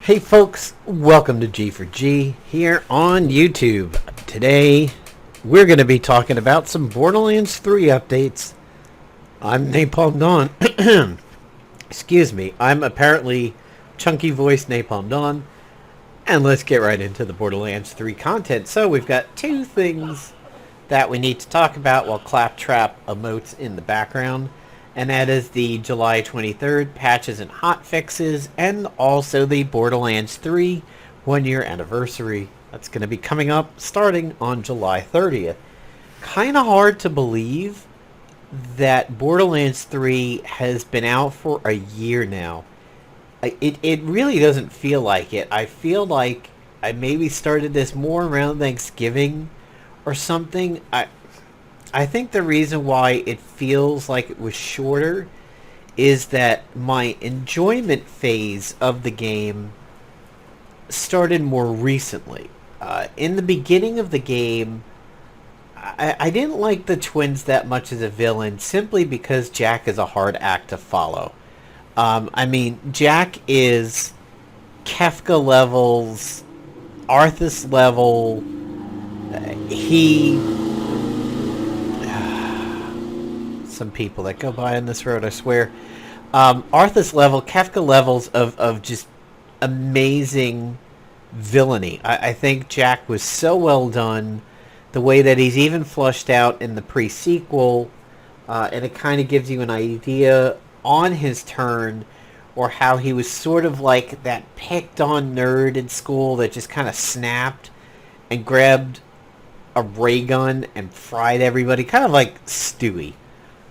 Hey folks, welcome to G for G here on YouTube. Today we're going to be talking about some Borderlands 3 updates. I'm Napalm Dawn. Excuse me, I'm apparently chunky voice Napalm Dawn. And let's get right into the Borderlands 3 content. So we've got two things that we need to talk about while Claptrap emotes in the background. And that is the July 23rd patches and hotfixes, and also the Borderlands 3 one-year anniversary. That's going to be coming up starting on July 30th. Kind of hard to believe that Borderlands 3 has been out for a year now. It really doesn't feel like it. I feel like I maybe started this more around Thanksgiving or something. I think the reason why it feels like it was shorter is that my enjoyment phase of the game started more recently. In the beginning of the game, I didn't like the twins that much as a villain simply because Jack is a hard act to follow. Jack is Kefka levels, Arthas level. Some people that go by on this road, I swear. Arthas level, Kefka levels of just amazing villainy. I think Jack was so well done. The way that he's even flushed out in the pre-sequel, and it kind of gives you an idea on his turn, or how he was sort of like that picked on nerd in school that just kind of snapped and grabbed a ray gun and fried everybody, kind of like Stewie.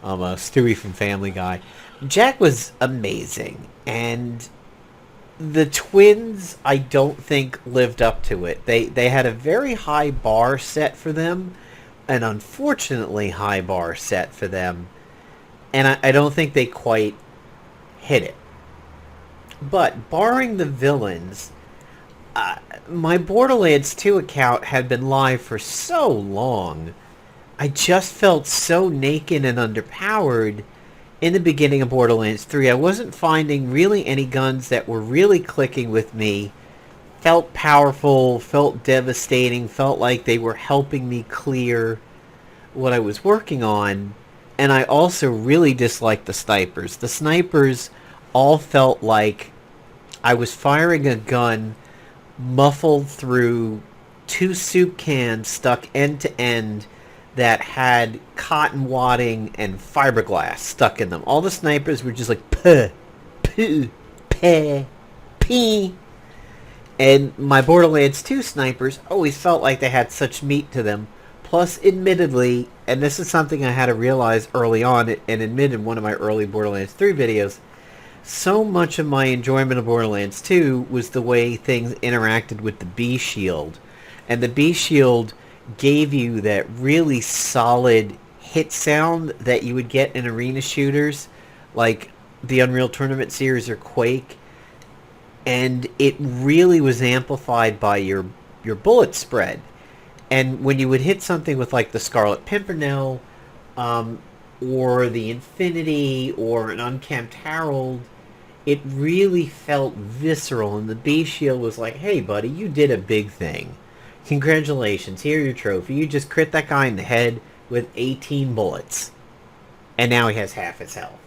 Stewie from Family Guy. Jack was amazing, and the twins I don't think lived up to it. They had a very high bar set for them, an unfortunately high bar set for them, and I don't think they quite hit it. But barring the villains, my Borderlands 2 account had been live for so long. I just felt so naked and underpowered in the beginning of Borderlands 3. I wasn't finding really any guns that were really clicking with me. Felt powerful, felt devastating, felt like they were helping me clear what I was working on. And I also really disliked the snipers. The snipers all felt like I was firing a gun muffled through two soup cans stuck end to end that had cotton wadding and fiberglass stuck in them. All the snipers were just like puh, poo, peh, pee. And my Borderlands 2 snipers always felt like they had such meat to them. Plus, admittedly, and this is something I had to realize early on and admit in one of my early Borderlands 3 videos, so much of my enjoyment of Borderlands 2 was the way things interacted with the B shield. And the B shield gave you that really solid hit sound that you would get in arena shooters like the Unreal Tournament series or Quake, and it really was amplified by your bullet spread. And when you would hit something with like the Scarlet Pimpernel or the Infinity or an Unkempt Harold, it really felt visceral, and the B shield was like, hey buddy, you did a big thing. Congratulations, here's your trophy. You just crit that guy in the head with 18 bullets. And now he has half his health.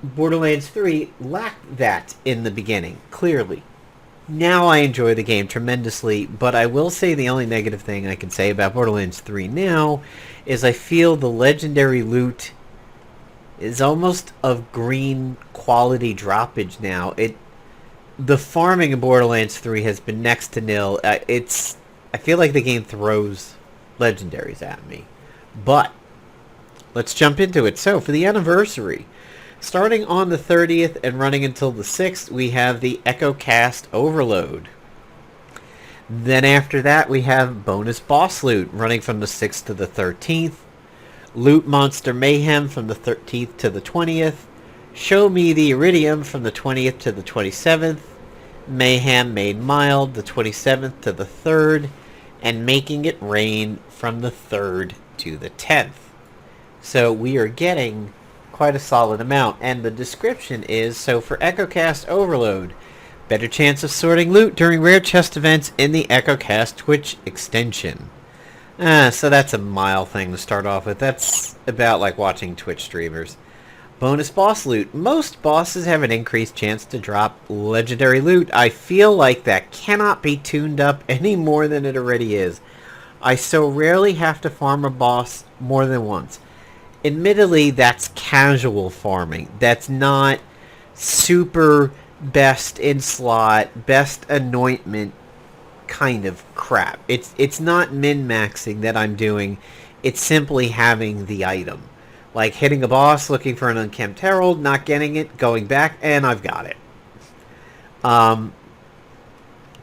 Borderlands 3 lacked that in the beginning, clearly. Now I enjoy the game tremendously, but I will say the only negative thing I can say about Borderlands 3 now is I feel the legendary loot is almost of green quality droppage now. The farming in Borderlands 3 has been next to nil. I feel like the game throws legendaries at me. But let's jump into it. So for the anniversary, starting on the 30th and running until the 6th, we have the EchoCast Overload. Then after that, we have bonus boss loot running from the 6th to the 13th. Loot Monster Mayhem from the 13th to the 20th. Show Me the Iridium from the 20th to the 27th. Mayhem Made Mild, the 27th to the 3rd, and Making It Rain from the 3rd to the 10th. So we are getting quite a solid amount, and the description is, so for EchoCast Overload, Better chance of sorting loot during rare chest events in the EchoCast Twitch extension. So that's a mild thing to start off with. That's about like watching Twitch streamers. Bonus boss loot. Most bosses have an increased chance to drop legendary loot. I feel like that cannot be tuned up any more than it already is. I so rarely have to farm a boss more than once. Admittedly, that's casual farming. That's not super best in slot, best anointment kind of crap. It's not min-maxing that I'm doing. It's simply having the item. Like hitting a boss, looking for an unkempt herald, not getting it, going back, and I've got it.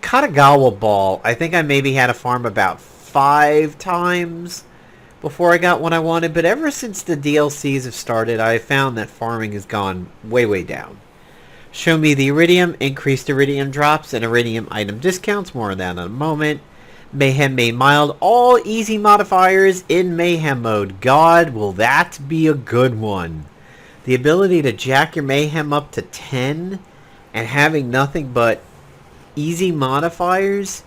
Katagawa Ball, I think I maybe had a farm about 5 times before I got what I wanted, but ever since the DLCs have started, I found that farming has gone way, way down. Show me the Iridium, increased Iridium drops, and Iridium item discounts, more on that in a moment. Mayhem made mild, all easy modifiers in Mayhem mode. God, will that be a good one. The ability to jack your Mayhem up to 10 and having nothing but easy modifiers,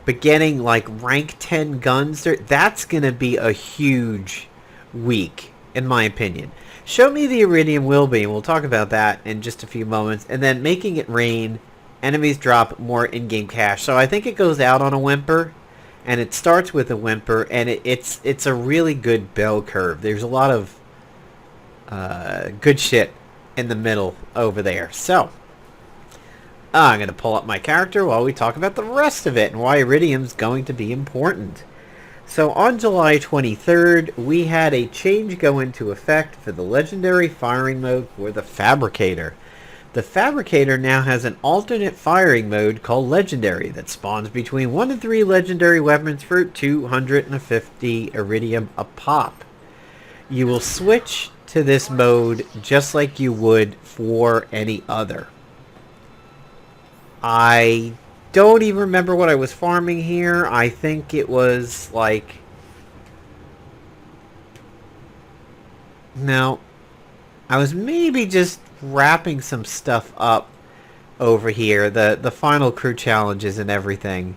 but getting like rank 10 guns, that's going to be a huge week, in my opinion. Show me the Iridium Willbeam, we'll talk about that in just a few moments, and then making it rain, enemies drop more in-game cash. So I think it goes out on a whimper. And it starts with a whimper, and it's a really good bell curve. There's a lot of good shit in the middle over there. So, I'm going to pull up my character while we talk about the rest of it and why Iridium's going to be important. So, on July 23rd, we had a change go into effect for the legendary firing mode for the Fabricator. The Fabricator now has an alternate firing mode called Legendary that spawns between 1 and 3 legendary weapons for 250 Iridium a pop. You will switch to this mode just like you would for any other. I don't even remember what I was farming here. I think it was like... No. I was maybe just wrapping some stuff up over here, the final crew challenges and everything.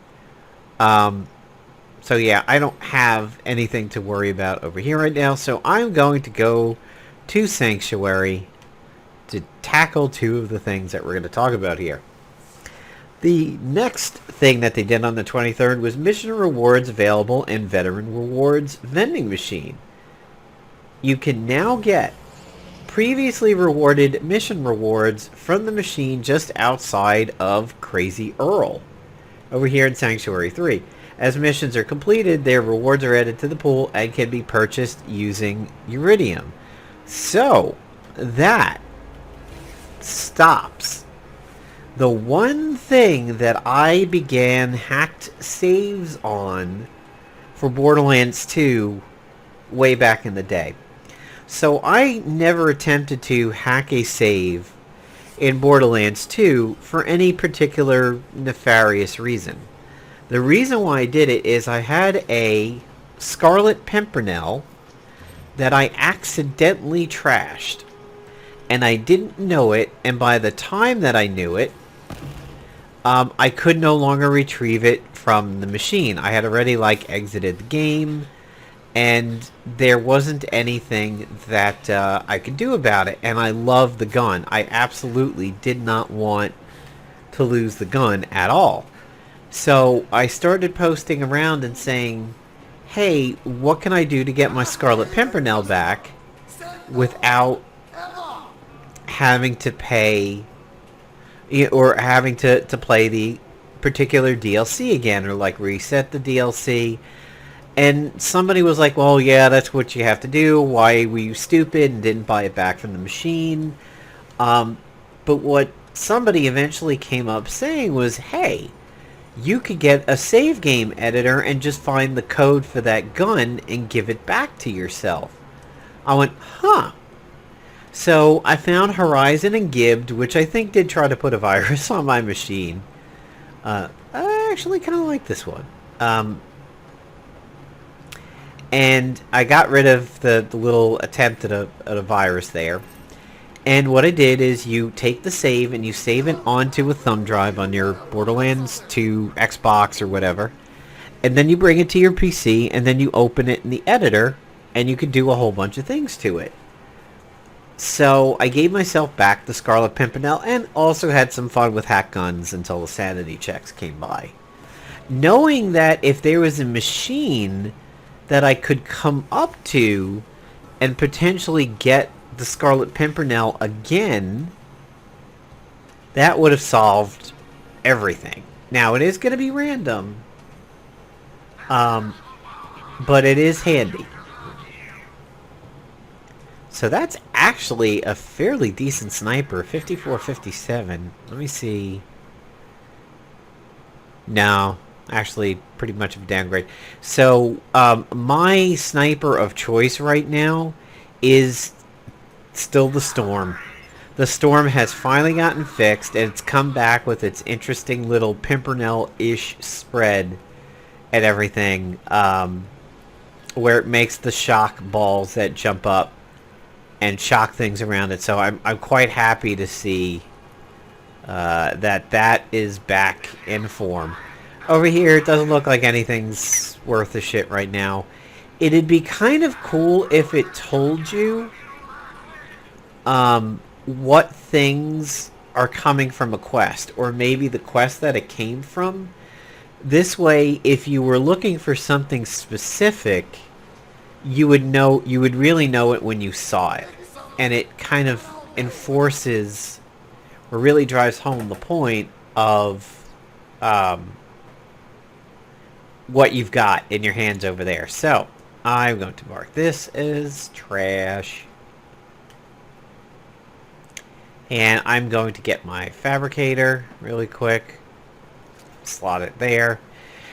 So yeah, I don't have anything to worry about over here right now, so I'm going to go to Sanctuary to tackle 2 of the things that we're going to talk about here. The next thing that they did on the 23rd was mission rewards available in Veteran Rewards vending machine. You can now get previously rewarded mission rewards from the machine just outside of Crazy Earl over here in Sanctuary 3. As missions are completed, their rewards are added to the pool and can be purchased using Iridium. So, that stops the one thing that I began hacked saves on for Borderlands 2 way back in the day. So I never attempted to hack a save in Borderlands 2 for any particular nefarious reason. The reason why I did it is I had a Scarlet Pimpernel that I accidentally trashed. And I didn't know it, and by the time that I knew it, I could no longer retrieve it from the machine. I had already exited the game, and there wasn't anything that I could do about it. And I love the gun. I absolutely did not want to lose the gun at all. So I started posting around and saying, hey, what can I do to get my Scarlet Pimpernel back without having to pay or having to play the particular DLC again, or reset the DLC. And somebody was like, well, yeah, that's what you have to do. Why were you stupid and didn't buy it back from the machine? But what somebody eventually came up saying was, hey, you could get a save game editor and just find the code for that gun and give it back to yourself. I went, huh. So I found Horizon and Gibbed, which I think did try to put a virus on my machine. I actually kind of like this one. And I got rid of the little attempt at a virus there. And what I did is you take the save and you save it onto a thumb drive on your Borderlands 2 Xbox or whatever. And then you bring it to your PC and then you open it in the editor and you can do a whole bunch of things to it. So I gave myself back the Scarlet Pimpernel and also had some fun with hack guns until the sanity checks came by. Knowing that if there was a machine that I could come up to and potentially get the Scarlet Pimpernel again, that would have solved everything. Now, it is going to be random, but it is handy. So that's actually a fairly decent sniper, 54-57. Let me see. No, actually pretty much of a downgrade. So my sniper of choice right now is still the Storm. The Storm has finally gotten fixed, and it's come back with its interesting little Pimpernel-ish spread and everything, where it makes the shock balls that jump up and shock things around it. So I'm quite happy to see that is back in form. Over here, it doesn't look like anything's worth a shit right now. It'd be kind of cool if it told you what things are coming from a quest, or maybe the quest that it came from. This way, if you were looking for something specific, you would really know it when you saw it. And it kind of enforces, or really drives home the point of what you've got in your hands over there. So, I'm going to mark this as trash. And I'm going to get my fabricator really quick. Slot it there.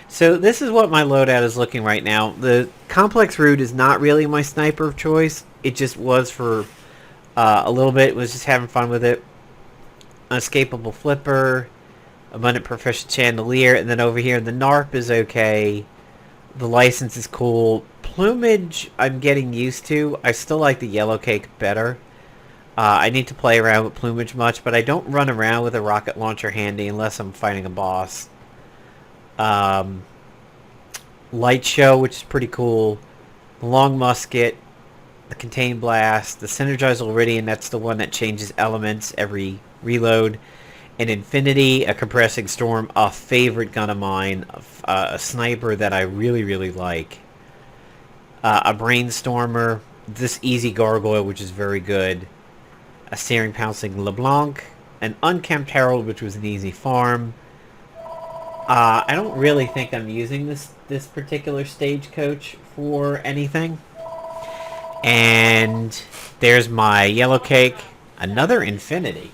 So this is what my loadout is looking right now. The complex root is not really my sniper of choice. It just was for a little bit. Was just having fun with it. Unescapable flipper. Abundant proficient chandelier. And then over here the NARP is okay. The license is cool. Plumage I'm getting used to. I still like the yellow cake better. I need to play around with plumage much, but I don't run around with a rocket launcher handy unless I'm fighting a boss. Light show, which is pretty cool. The long musket, the contained blast, the synergized Iridian, that's the one that changes elements every reload. An infinity, a compressing storm, a favorite gun of mine, a sniper that I really, really like. A brainstormer, this easy gargoyle, which is very good. A searing pouncing LeBlanc, an unkempt herald, which was an easy farm. I don't really think I'm using this particular stagecoach for anything. And there's my yellow cake, another infinity.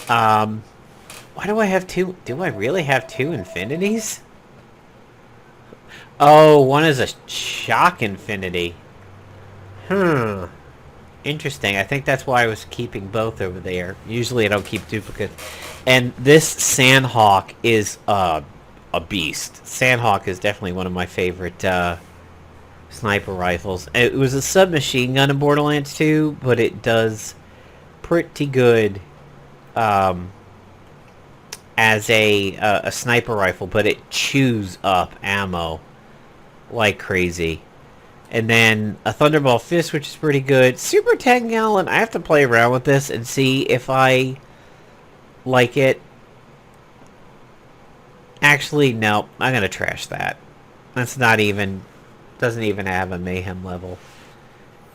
Why do I have two? Do I really have two infinities? Oh, one is a shock infinity. Interesting. I think that's why I was keeping both over there. Usually I don't keep duplicates. And this Sandhawk is a beast. Sandhawk is definitely one of my favorite sniper rifles. It was a submachine gun in Borderlands 2, but it does pretty good as a sniper rifle, but it chews up ammo like crazy. And then a Thunderball Fist, which is pretty good. Super 10 gallon. I have to play around with this and see if I like it. Actually, no. I'm going to trash that. That's not even... Doesn't even have a mayhem level.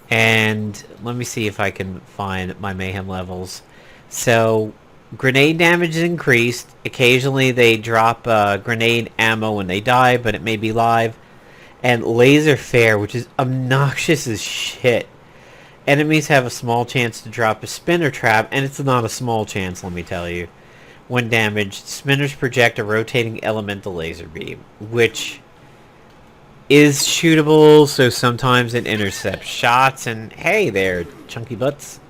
And let me see if I can find my mayhem levels. So, grenade damage is increased. Occasionally they drop grenade ammo when they die, but it may be live. And laser flare, which is obnoxious as shit. Enemies have a small chance to drop a spinner trap, and it's not a small chance, let me tell you. When damaged, spinners project a rotating elemental laser beam, which is shootable, so sometimes it intercepts shots, and hey there, chunky butts.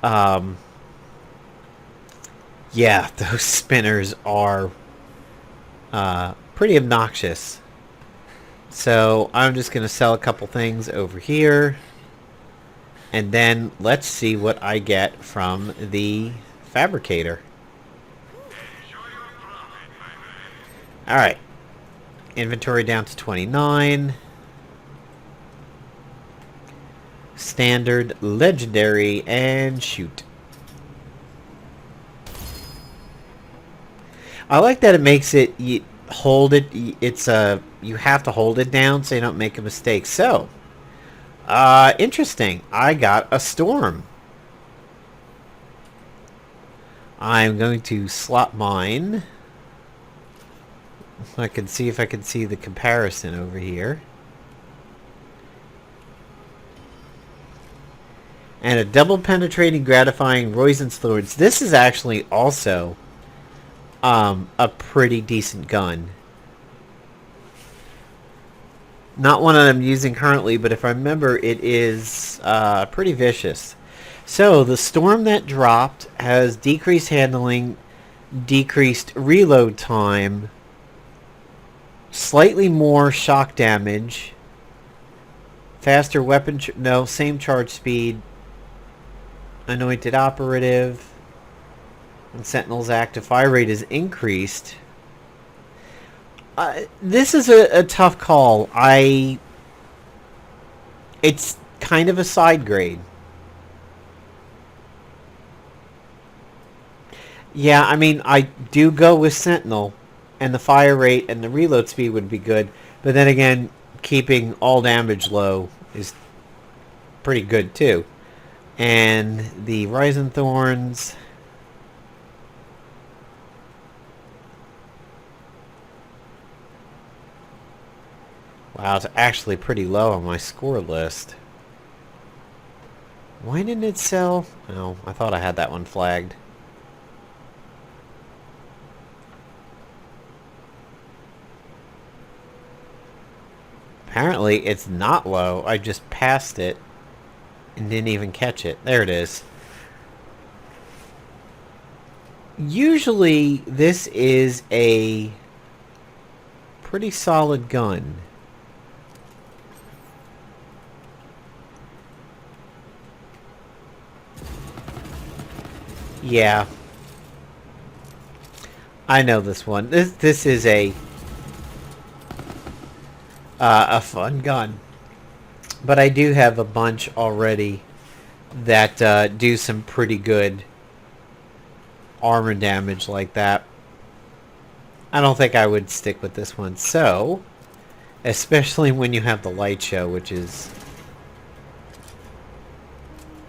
Yeah, those spinners are pretty obnoxious. So I'm just going to sell a couple things over here. And then let's see what I get from the fabricator. Alright. Inventory down to 29. Standard, legendary, and shoot. I like that it makes it, you hold it, it's you have to hold it down so you don't make a mistake. So, interesting. I got a storm. I'm going to slot mine. I can see if I can see the comparison over here. And a double penetrating, gratifying Roisen's Thorns. This is actually also a pretty decent gun. Not one that I'm using currently, but if I remember, it is pretty vicious. So the storm that dropped has decreased handling, decreased reload time, slightly more shock damage, faster weapon, no, same charge speed, anointed operative, and Sentinel's active fire rate is increased. This is a tough call. It's kind of a side grade. Yeah, I mean, I do go with Sentinel, and the fire rate and the reload speed would be good. But then again, keeping all damage low is pretty good too. And the Rising Thorns. Wow, it's actually pretty low on my score list. Why didn't it sell? Oh, I thought I had that one flagged. Apparently it's not low. I just passed it and didn't even catch it. There it is. Usually this is a pretty solid gun. Yeah. I know this one. This is a fun gun. But I do have a bunch already that do some pretty good armor damage like that. I don't think I would stick with this one. So, especially when you have the light show, which is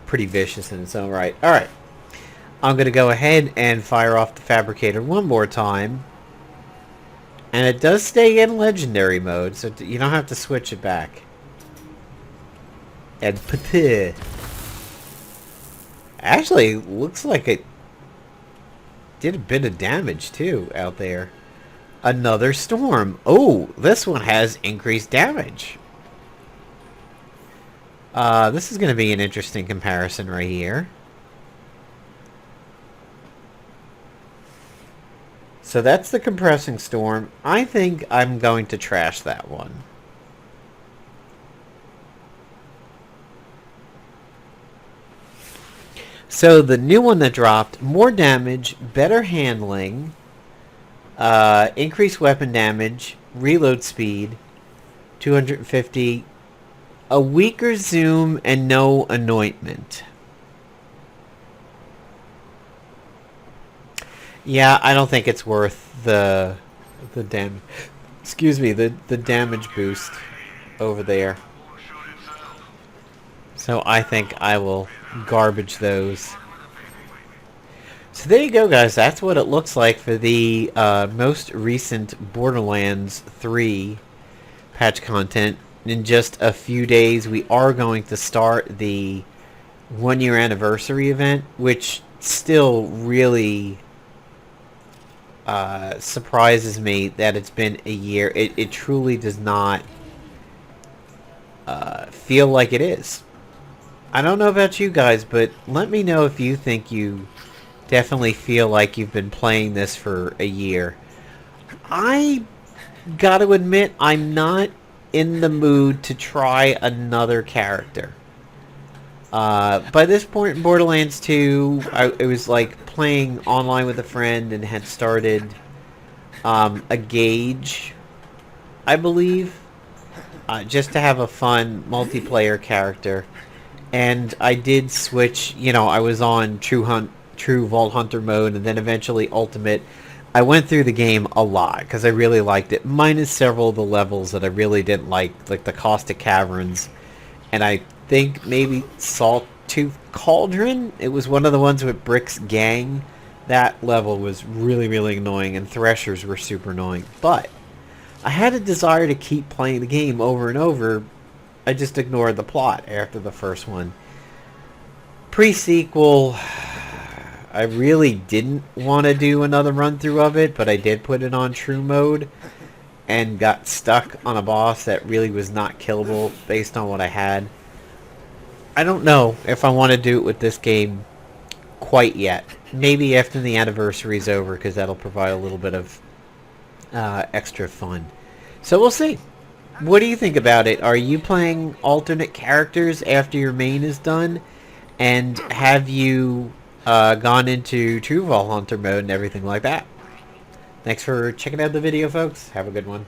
pretty vicious in its own right. Alright. I'm going to go ahead and fire off the fabricator one more time. And it does stay in legendary mode, so you don't have to switch it back. And put actually, looks like it did a bit of damage too out there. Another storm. Oh, this one has increased damage. This is going to be an interesting comparison right here. So that's the compressing storm. I think I'm going to trash that one. So the new one that dropped, more damage, better handling, increased weapon damage, reload speed, 250, a weaker zoom, and no anointment. Yeah, I don't think it's worth the damage. Excuse me, the damage boost over there. So I think I will garbage those. So there you go, guys. That's what it looks like for the most recent Borderlands 3 patch content. In just a few days, we are going to start the 1-year anniversary event, which still really surprises me that it's been a year. It truly does not feel like it is. I don't know about you guys, but let me know if you think you definitely feel like you've been playing this for a year. I gotta admit, I'm not in the mood to try another character. By this point in Borderlands 2, it was like playing online with a friend and had started a gauge, I believe, just to have a fun multiplayer character. And I did switch, I was on True Vault Hunter mode, and then eventually Ultimate. I went through the game a lot because I really liked it, minus several of the levels that I really didn't like the Caustic Caverns, and I think maybe Sawtooth Cauldron. It was one of the ones with Brick's gang. That level was really, really annoying, and Threshers were super annoying. But I had a desire to keep playing the game over and over. I just ignored the plot after the first one. Pre-sequel, I really didn't want to do another run-through of it, but I did put it on true mode and got stuck on a boss that really was not killable based on what I had. I don't know if I want to do it with this game quite yet. Maybe after the anniversary is over, because that'll provide a little bit of extra fun. So we'll see. What do you think about it? Are you playing alternate characters after your main is done? And have you gone into True Vault Hunter mode and everything like that? Thanks for checking out the video, folks. Have a good one.